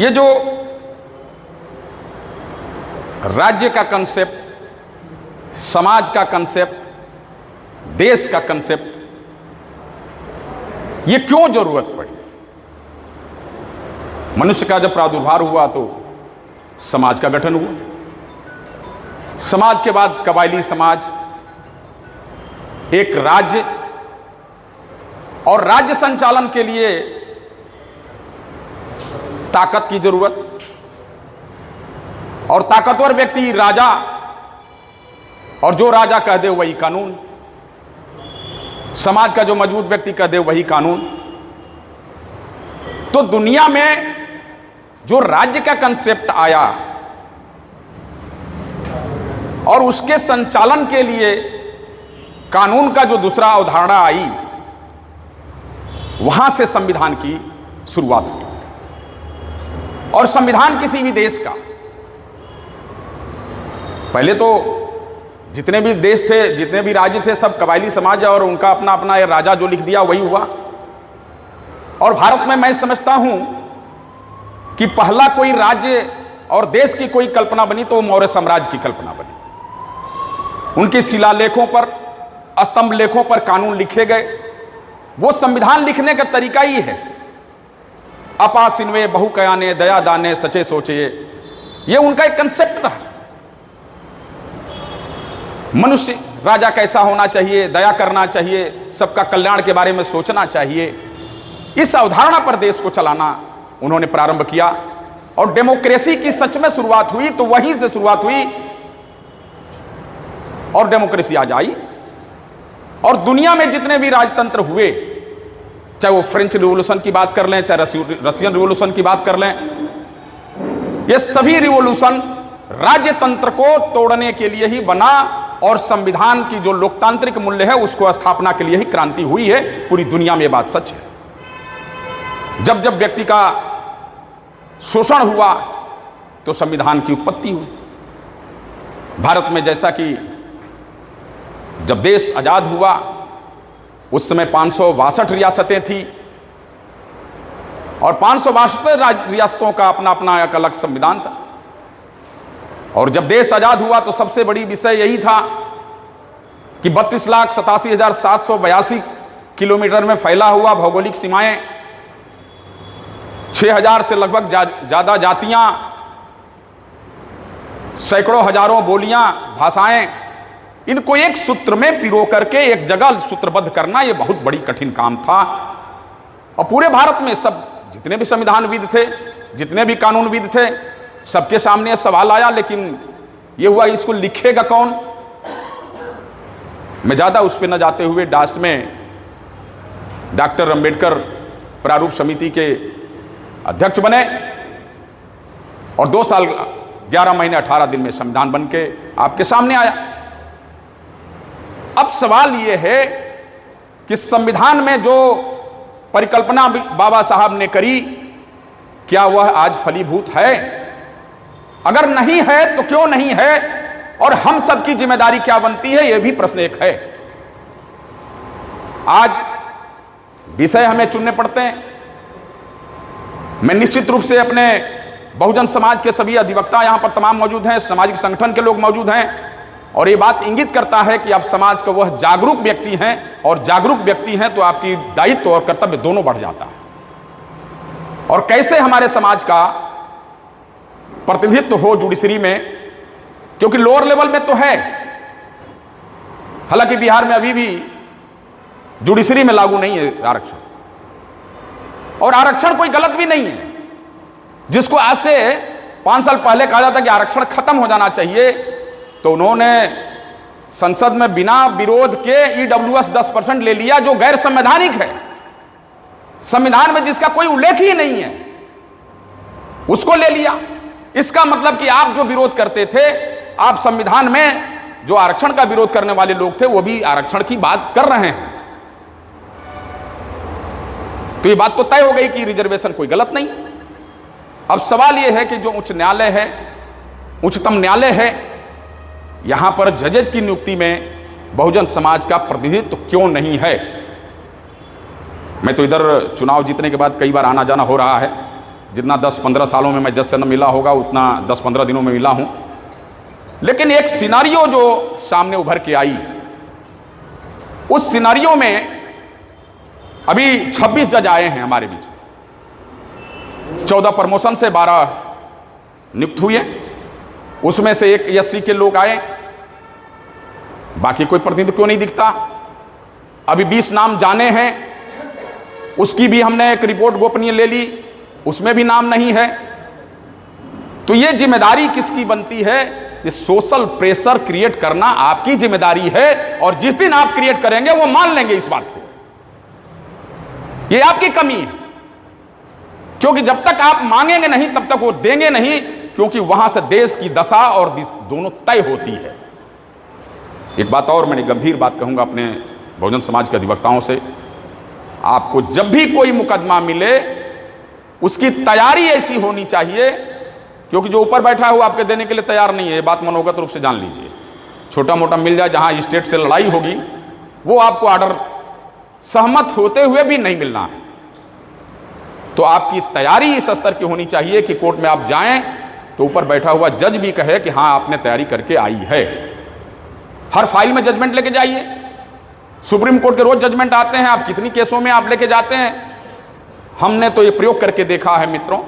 ये जो राज्य का कंसेप्ट, समाज का कंसेप्ट, देश का कंसेप्ट, ये क्यों जरूरत पड़ी? मनुष्य का जब प्रादुर्भाव हुआ तो समाज का गठन हुआ। समाज के बाद कबायली समाज, एक राज्य, और राज्य संचालन के लिए ताकत की जरूरत, और ताकतवर व्यक्ति राजा, और जो राजा कह दे वही कानून, समाज का जो मजबूत व्यक्ति कह दे वही कानून। तो दुनिया में जो राज्य का कंसेप्ट आया और उसके संचालन के लिए कानून का जो दूसरा अवधारणा आई, वहां से संविधान की शुरुआत हुई। और संविधान किसी भी देश का, पहले तो जितने भी देश थे, जितने भी राज्य थे, सब कबायली समाज और उनका अपना अपना राजा जो लिख दिया वही हुआ। और भारत में मैं समझता हूं कि पहला कोई राज्य और देश की कोई कल्पना बनी तो मौर्य साम्राज्य की कल्पना बनी। उनके शिलालेखों पर, स्तंभ लेखों पर कानून लिखे गए। वो संविधान लिखने का तरीका ही है, अपा सिन्वे बहु कयाने दया दाने सचे सोचे, ये उनका एक कंसेप्ट रहा। मनुष्य राजा कैसा होना चाहिए, दया करना चाहिए, सबका कल्याण के बारे में सोचना चाहिए, इस अवधारणा पर देश को चलाना उन्होंने प्रारंभ किया। और डेमोक्रेसी की सच में शुरुआत हुई तो वहीं से शुरुआत हुई और डेमोक्रेसी आज आई। और दुनिया में जितने भी राजतंत्र हुए, चाहे वो फ्रेंच रिवॉल्यूशन की बात कर लें, चाहे रशियन रिवॉल्यूशन की बात कर लें, ये सभी रिवॉल्यूशन राज्य तंत्र को तोड़ने के लिए ही बना और संविधान की जो लोकतांत्रिक मूल्य है उसको स्थापना के लिए ही क्रांति हुई है। पूरी दुनिया में ये बात सच है। जब जब व्यक्ति का शोषण हुआ तो संविधान की उत्पत्ति हुई। भारत में जैसा कि जब देश आजाद हुआ उस समय 562 रियासतें थी और 562 रियासतों का अपना अपना एक अलग संविधान था। और जब देश आजाद हुआ तो सबसे बड़ी विषय यही था कि 32,87,782 किलोमीटर में फैला हुआ भौगोलिक सीमाएं, 6,000 से लगभग ज्यादा जातियां, सैकड़ों हजारों बोलियां, भाषाएं, इनको एक सूत्र में पिरो करके एक जगह सूत्रबद्ध करना यह बहुत बड़ी कठिन काम था। और पूरे भारत में सब जितने भी संविधानविद थे, जितने भी कानूनविद थे, सबके सामने सवाल आया, लेकिन यह हुआ इसको लिखेगा कौन। मैं ज्यादा उस पर न जाते हुए लास्ट में डॉक्टर अंबेडकर प्रारूप समिति के अध्यक्ष बने और 2 साल 11 महीने 18 दिन में संविधान बन के आपके सामने आया। अब सवाल यह है कि संविधान में जो परिकल्पना बाबा साहब ने करी, क्या वह आज फलीभूत है? अगर नहीं है तो क्यों नहीं है, और हम सबकी जिम्मेदारी क्या बनती है, यह भी प्रश्न एक है। आज विषय हमें चुनने पड़ते हैं। मैं निश्चित रूप से अपने बहुजन समाज के सभी अधिवक्ता यहां पर तमाम मौजूद हैं, सामाजिक संगठन के लोग मौजूद हैं, और ये बात इंगित करता है कि आप समाज का वह जागरूक व्यक्ति हैं, और जागरूक व्यक्ति हैं तो आपकी दायित्व और कर्तव्य दोनों बढ़ जाता है। और कैसे हमारे समाज का प्रतिनिधित्व हो जुडिशरी में, क्योंकि लोअर लेवल में तो है, हालांकि बिहार में अभी भी जुडिशरी में लागू नहीं है आरक्षण, और आरक्षण कोई गलत भी नहीं है। जिसको आज से 5 साल पहले कहा जाता कि आरक्षण खत्म हो जाना चाहिए, तो उन्होंने संसद में बिना विरोध के ईडब्ल्यूएस 10% ले लिया, जो गैर संवैधानिक है। संविधान में जिसका कोई उल्लेख ही नहीं है उसको ले लिया। इसका मतलब कि आप जो विरोध करते थे, आप संविधान में जो आरक्षण का विरोध करने वाले लोग थे वो भी आरक्षण की बात कर रहे हैं। तो ये बात तो तय हो गई कि रिजर्वेशन कोई गलत नहीं। अब सवाल यह है कि जो उच्च न्यायालय है, उच्चतम न्यायालय है, यहां पर जजेज की नियुक्ति में बहुजन समाज का प्रतिनिधित्व क्यों नहीं है? मैं तो इधर चुनाव जीतने के बाद कई बार आना जाना हो रहा है, जितना 10-15 सालों में मैं जज से न मिला होगा उतना 10-15 दिनों में मिला हूँ। लेकिन एक सिनारियो जो सामने उभर के आई, उस सिनारियो में अभी 26 जज आए हैं हमारे बीच, 14 प्रमोशन से 12 नियुक्त हुए, उसमें से एक एससी के लोग आए, बाकी कोई प्रतिनिधि क्यों नहीं दिखता। अभी 20 नाम जाने हैं, उसकी भी हमने एक रिपोर्ट गोपनीय ले ली, उसमें भी नाम नहीं है। तो ये जिम्मेदारी किसकी बनती है? ये सोशल प्रेशर क्रिएट करना आपकी जिम्मेदारी है, और जिस दिन आप क्रिएट करेंगे वो मान लेंगे इस बात को। ये आपकी कमी है, क्योंकि जब तक आप मांगेंगे नहीं तब तक वो देंगे नहीं, क्योंकि वहां से देश की दशा और दोनों तय होती है। एक बात और मैंने गंभीर बात कहूंगा अपने बहुजन समाज के अधिवक्ताओं से, आपको जब भी कोई मुकदमा मिले उसकी तैयारी ऐसी होनी चाहिए, क्योंकि जो ऊपर बैठा है वो आपके देने के लिए तैयार नहीं है, ये बात मनोगत रूप से जान लीजिए। छोटा मोटा मिल जाए, जहां स्टेट से लड़ाई होगी वो आपको ऑर्डर सहमत होते हुए भी नहीं मिलना है। तो आपकी तैयारी इस स्तर की होनी चाहिए कि कोर्ट में आप जाएं तो ऊपर बैठा हुआ जज भी कहे कि हाँ आपने तैयारी करके आई है। हर फाइल में जजमेंट लेके जाइए, सुप्रीम कोर्ट के रोज जजमेंट आते हैं, आप कितनी केसों में आप लेके जाते हैं। हमने तो ये प्रयोग करके देखा है मित्रों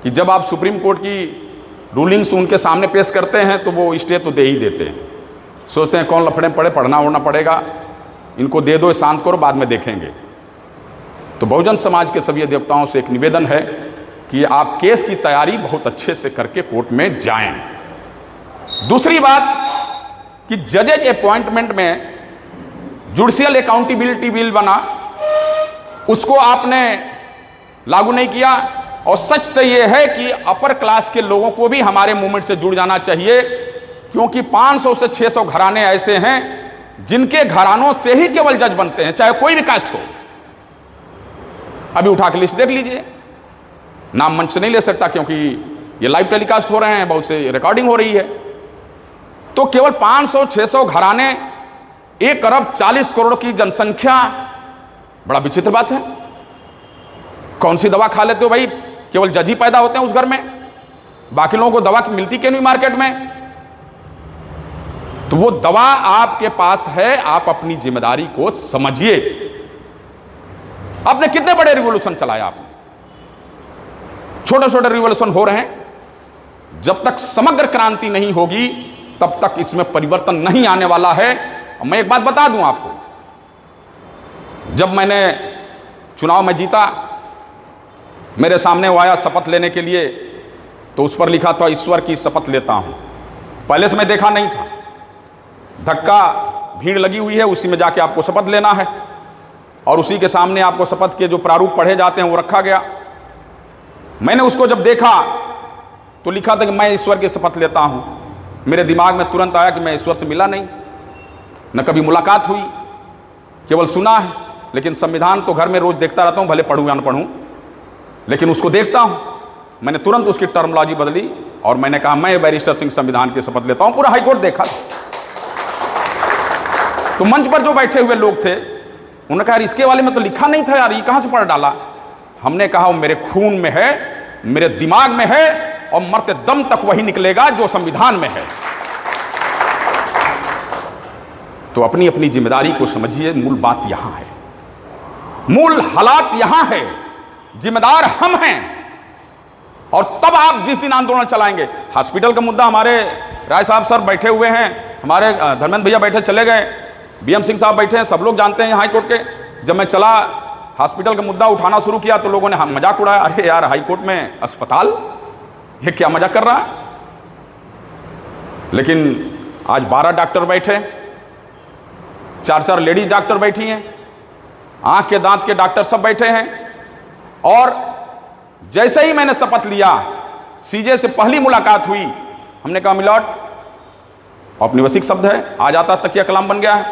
कि जब आप सुप्रीम कोर्ट की रूलिंग्स उनके सामने पेश करते हैं तो वो स्टे तो दे ही देते हैं, सोचते हैं कौन लफड़े पड़े, पढ़ना उड़ना पड़ेगा, इनको दे दो, शांत करो, बाद में देखेंगे। तो बहुजन समाज के सभी अधिवक्ताओं से एक निवेदन है कि आप केस की तैयारी बहुत अच्छे से करके कोर्ट में जाएं। दूसरी बात कि जजेज अपॉइंटमेंट में जुडिशियल अकाउंटेबिलिटी बिल बना, उसको आपने लागू नहीं किया। और सच तो यह है कि अपर क्लास के लोगों को भी हमारे मूवमेंट से जुड़ जाना चाहिए, क्योंकि 500 से 600 घराने ऐसे हैं जिनके घरानों से ही केवल जज बनते हैं, चाहे कोई भी कास्ट हो। अभी उठा के लिस्ट देख लीजिए, नाम मंच से नहीं ले सकता क्योंकि ये लाइव टेलीकास्ट हो रहे हैं, बहुत से रिकॉर्डिंग हो रही है। तो केवल 500-600 घराने, 1 अरब 40 करोड़ की जनसंख्या, बड़ा विचित्र बात है। कौन सी दवा खा लेते हो भाई? केवल जज ही पैदा होते हैं उस घर में, बाकी लोगों को दवा मिलती क्यों नहीं मार्केट में? तो वो दवा आपके पास है, आप अपनी जिम्मेदारी को समझिए। आपने कितने बड़े रिवॉल्यूशन चलाया, आपने छोटे छोटे रिवॉल्यूशन हो रहे हैं। जब तक समग्र क्रांति नहीं होगी तब तक इसमें परिवर्तन नहीं आने वाला है। मैं एक बात बता दूं आपको, जब मैंने चुनाव में जीता, मेरे सामने वो आया शपथ लेने के लिए, तो उस पर लिखा था ईश्वर की शपथ लेता हूं। पहले से मैं देखा नहीं था, धक्का भीड़ लगी हुई है, उसी में जाके आपको शपथ लेना है, और उसी के सामने आपको शपथ के जो प्रारूप पढ़े जाते हैं वो रखा गया। मैंने उसको जब देखा तो लिखा था कि मैं ईश्वर की शपथ लेता हूं। मेरे दिमाग में तुरंत आया कि मैं ईश्वर से मिला नहीं, न कभी मुलाकात हुई, केवल सुना है। लेकिन संविधान तो घर में रोज देखता रहता हूं, भले पढ़ूं या न पढ़ूं, लेकिन उसको देखता हूं। मैंने तुरंत उसकी टर्मोलॉजी बदली और मैंने कहा मैं बैरिस्टर सिंह संविधान की शपथ लेता हूं। पूरा हाईकोर्ट देखा। तो मंच पर जो बैठे हुए लोग थे उन्होंने कहा इसके वाले में तो लिखा नहीं था यार, ये कहां से पढ़ डाला? हमने कहा वो मेरे खून में है, मेरे दिमाग में है, और मरते दम तक वही निकलेगा जो संविधान में है। तो अपनी अपनी जिम्मेदारी को समझिए। मूल बात यहां है, मूल हालात यहां है, जिम्मेदार हम हैं। और तब आप जिस दिन आंदोलन चलाएंगे, हॉस्पिटल का मुद्दा, हमारे राय साहब सर बैठे हुए हैं, हमारे धर्मेंद्र भैया बैठे चले गए, बीएम सिंह साहब बैठे हैं, सब लोग जानते हैं हाई कोर्ट के। जब मैं चला हॉस्पिटल का मुद्दा उठाना शुरू किया तो लोगों ने मजाक उड़ाया, अरे यार हाई कोर्ट में अस्पताल, ये क्या मजाक कर रहा है? लेकिन आज 12 डॉक्टर बैठे, 4-4 लेडीज डॉक्टर बैठी हैं, आंख के दांत के डॉक्टर सब बैठे हैं। और जैसे ही मैंने शपथ लिया, सीजे से पहली मुलाकात हुई, हमने कहा मिलॉर्ड, औपनिवेशिक शब्द है, आ जाता तकिया कलाम बन गया है।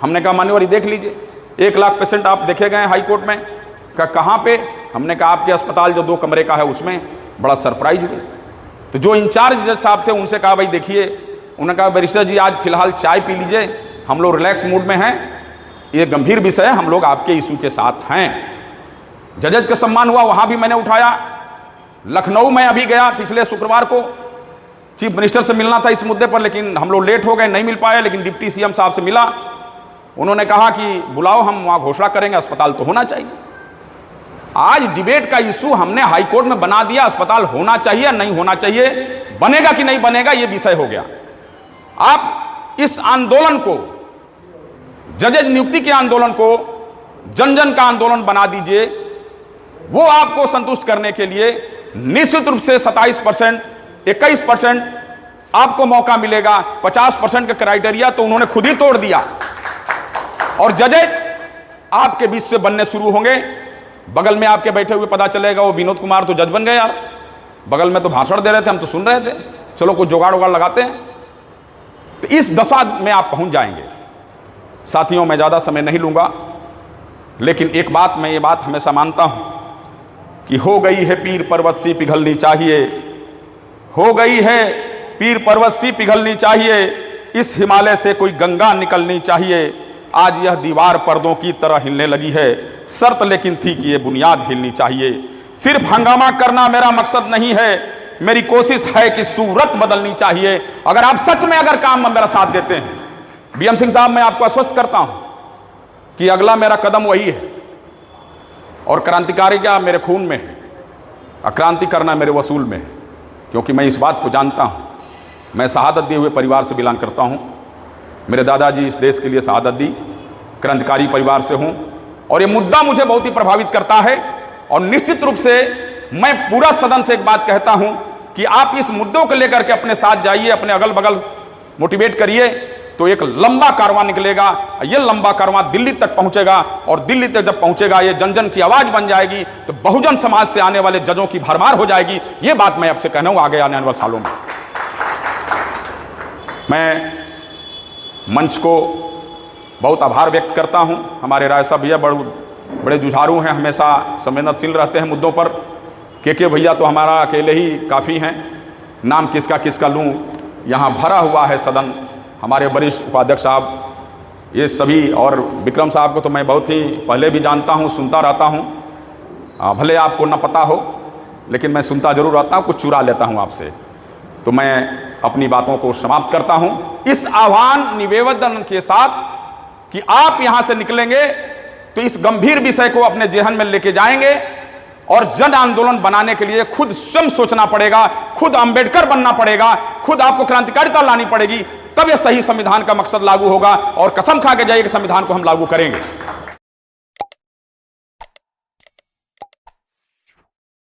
हमने कहा मान्यवर देख लीजिए, 1 लाख पेशेंट आप देखे गए हाई कोर्ट में। कहाँ पे? हमने कहा आपके अस्पताल जो 2 कमरे का है उसमें। बड़ा सरप्राइज हुए। तो जो इंचार्ज जज साहब थे उनसे कहा भाई देखिए, उन्होंने कहा बैरिस्टर जी आज फिलहाल चाय पी लीजिए, हम लोग रिलैक्स मूड में हैं, ये गंभीर विषय है, हम लोग आपके इशू के साथ हैं। जजेज का सम्मान हुआ, वहाँ भी मैंने उठाया, लखनऊ में अभी गया पिछले शुक्रवार को, चीफ मिनिस्टर से मिलना था इस मुद्दे पर, लेकिन हम लोग लेट हो गए, नहीं मिल पाए। लेकिन डिप्टी सीएम साहब से मिला, उन्होंने कहा कि बुलाओ, हम वहाँ घोषणा करेंगे, अस्पताल तो होना चाहिए। आज डिबेट का इशू हमने हाई कोर्ट में बना दिया, अस्पताल होना चाहिए या नहीं होना चाहिए, बनेगा कि नहीं बनेगा ये विषय हो गया। आप इस आंदोलन को, जजेज नियुक्ति के आंदोलन को जन जन का आंदोलन बना दीजिए। वो आपको संतुष्ट करने के लिए निश्चित रूप से 27%, 21% आपको मौका मिलेगा। 50% का क्राइटेरिया तो उन्होंने खुद ही तोड़ दिया और जजेज आपके बीच से बनने शुरू होंगे। बगल में आपके बैठे हुए पता चलेगा वो विनोद कुमार तो जज बन गए यार, बगल में तो भाषण दे रहे थे, हम तो सुन रहे थे, चलो कुछ जुगाड़ उगाड़ लगाते हैं। तो इस दशा में आप पहुंच जाएंगे। साथियों, मैं ज़्यादा समय नहीं लूँगा, लेकिन एक बात मैं ये बात हमेशा मानता हूँ कि हो गई है पीर पर्वत सी पिघलनी चाहिए, हो गई है पीर पर्वत सी पिघलनी चाहिए, इस हिमालय से कोई गंगा निकलनी चाहिए। आज यह दीवार पर्दों की तरह हिलने लगी है, शर्त लेकिन थी कि ये बुनियाद हिलनी चाहिए। सिर्फ हंगामा करना मेरा मकसद नहीं है, मेरी कोशिश है कि सूरत बदलनी चाहिए। अगर आप सच में अगर काम में मेरा साथ देते हैं, बीएम सिंह साहब, मैं आपको आश्वस्त करता हूं कि अगला मेरा कदम वही है और क्रांतिकारी क्या मेरे खून में है, क्रांति करना मेरे वसूल में है, क्योंकि मैं इस बात को जानता हूं। मैं शहादत दिए हुए परिवार से बिलोंग करता हूं, मेरे दादाजी इस देश के लिए शहादत दी, क्रांतिकारी परिवार से हूं और ये मुद्दा मुझे बहुत ही प्रभावित करता है। और निश्चित रूप से मैं पूरा सदन से एक बात कहता हूं कि आप इस मुद्दों को लेकर के अपने साथ जाइए, अपने अगल बगल मोटिवेट करिए, तो एक लंबा कारवां निकलेगा। ये लंबा कारवां दिल्ली तक पहुंचेगा और दिल्ली तक जब पहुंचेगा ये जन जन की आवाज बन जाएगी, तो बहुजन समाज से आने वाले जजों की भरमार हो जाएगी। ये बात मैं आपसे कहना हूं आगे आने वाले सालों में। मैं मंच को बहुत आभार व्यक्त करता हूं। हमारे राय साहब भैया बड़े जुझारू हैं, हमेशा संवेदनशील रहते हैं मुद्दों पर। के भैया तो हमारा अकेले ही काफ़ी हैं, नाम किसका किसका लूँ, यहाँ भरा हुआ है सदन। हमारे वरिष्ठ उपाध्यक्ष साहब, ये सभी, और विक्रम साहब को तो मैं बहुत ही पहले भी जानता हूँ, सुनता रहता हूँ। भले आपको न पता हो, लेकिन मैं सुनता जरूर रहता हूँ, कुछ चुरा लेता हूँ आपसे। तो मैं अपनी बातों को समाप्त करता हूँ इस आह्वान निवेदन के साथ कि आप यहाँ से निकलेंगे तो इस गंभीर विषय को अपने जेहन में लेके जाएंगे और जन आंदोलन बनाने के लिए खुद स्वयं सोचना पड़ेगा, खुद अंबेडकर बनना पड़ेगा, खुद आपको क्रांतिकारिता लानी पड़ेगी, तब यह सही संविधान का मकसद लागू होगा। और कसम खा के जाइए कि संविधान को हम लागू करेंगे।